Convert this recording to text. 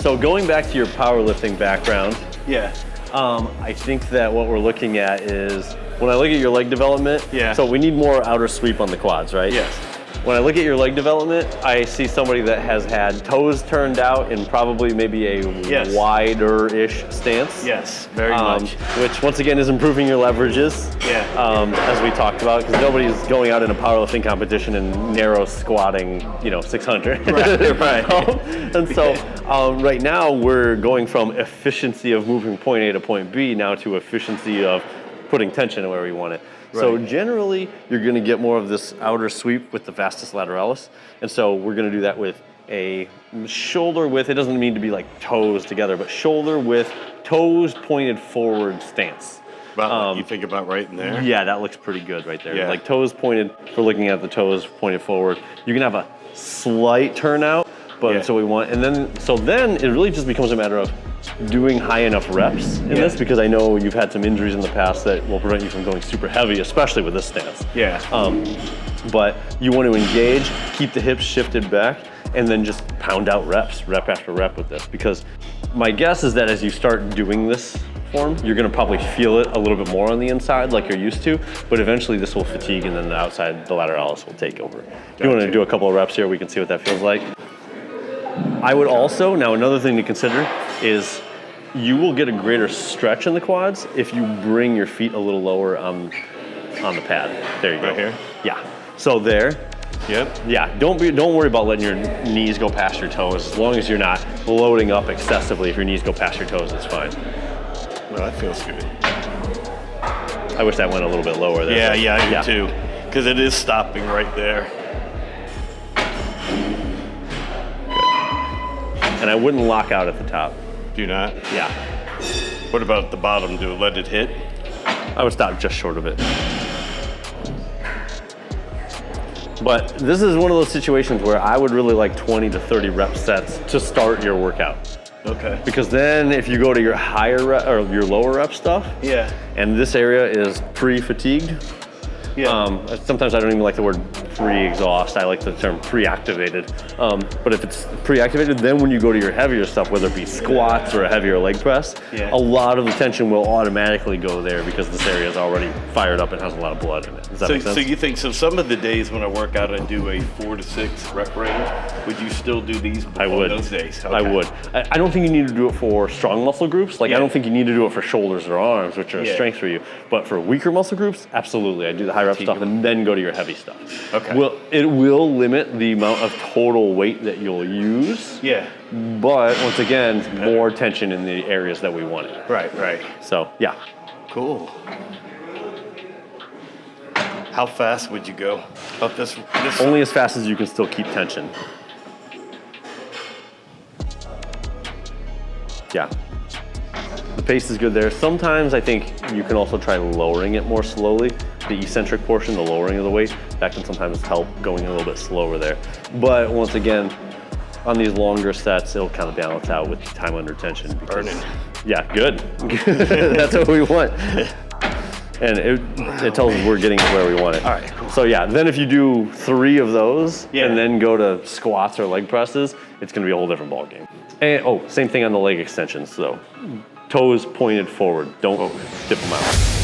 So going back to your powerlifting background, Yeah. I think that what we're looking at is, when I look at your leg development, so we need more outer sweep on the quads, right? Yes. When I look at your leg development, I see somebody that has had toes turned out in probably maybe a wider-ish stance. Yes, very much. Which, once again, is improving your leverages. Yeah. As we talked about, because nobody's going out in a powerlifting competition and narrow squatting, 600. Right, right. And so, right now, we're going from efficiency of moving point A to point B now to efficiency of putting tension where we want it. So generally, you're going to get more of this outer sweep with the vastus lateralis. And so we're going to do that with a shoulder width. It doesn't need to be like toes together, but shoulder width, toes pointed forward stance. About you think about right in there? Yeah, that looks pretty good right there. Yeah. Like toes pointed, for looking at the toes pointed forward. You can have a slight turnout, but so we want, and then it really just becomes a matter of doing high enough reps in this, because I know you've had some injuries in the past that will prevent you from going super heavy, especially with this stance. Yeah. But you want to engage, keep the hips shifted back, and then just pound out reps, rep after rep with this. Because my guess is that as you start doing this form, you're gonna probably feel it a little bit more on the inside like you're used to, but eventually this will fatigue and then the outside, the lateralis will take over. If you wanna do a couple of reps here, we can see what that feels like. I would also, now another thing to consider is you will get a greater stretch in the quads if you bring your feet a little lower on the pad. There you go. Right here? Yeah. So there. Yep. Yeah. Don't worry about letting your knees go past your toes. As long as you're not loading up excessively, if your knees go past your toes, it's fine. Well, that feels good. I wish that went a little bit lower there. Yeah, I do too. Because it is stopping right there. And I wouldn't lock out at the top. Do not? Yeah. What about the bottom? Do let it hit? I would stop just short of it. But this is one of those situations where I would really like 20 to 30 rep sets to start your workout. Okay. Because then if you go to your higher rep, or your lower rep stuff, and this area is pre-fatigued, sometimes I don't even like the word pre-exhaust, I like the term pre-activated. But if it's pre-activated, then when you go to your heavier stuff, whether it be squats or a heavier leg press, a lot of the tension will automatically go there because this area is already fired up and has a lot of blood in it. Does that make sense? So you think, some of the days when I work out, I do a 4 to 6 rep range. Would you still do these I would. those days? Okay. I would. I don't think you need to do it for strong muscle groups. Like I don't think you need to do it for shoulders or arms, which are a strength for you. But for weaker muscle groups, absolutely. I do the high rep stuff and then go to your heavy stuff. Okay. Well, it will limit the amount of total weight that you'll use. Yeah. But once again, more tension in the areas that we want it. Right. So yeah. Cool. How fast would you go up this? Only as fast as you can still keep tension. Yeah. The pace is good there. Sometimes I think you can also try lowering it more slowly. The eccentric portion, the lowering of the weight, that can sometimes help going a little bit slower there. But once again, on these longer sets, it'll kind of balance out with time under tension. Burning. Yeah, good. That's what we want. And it tells us we're getting it where we want it. All right, cool. So yeah, then if you do 3 of those and then go to squats or leg presses, it's gonna be a whole different ballgame. And same thing on the leg extensions though. Toes pointed forward, don't dip them out.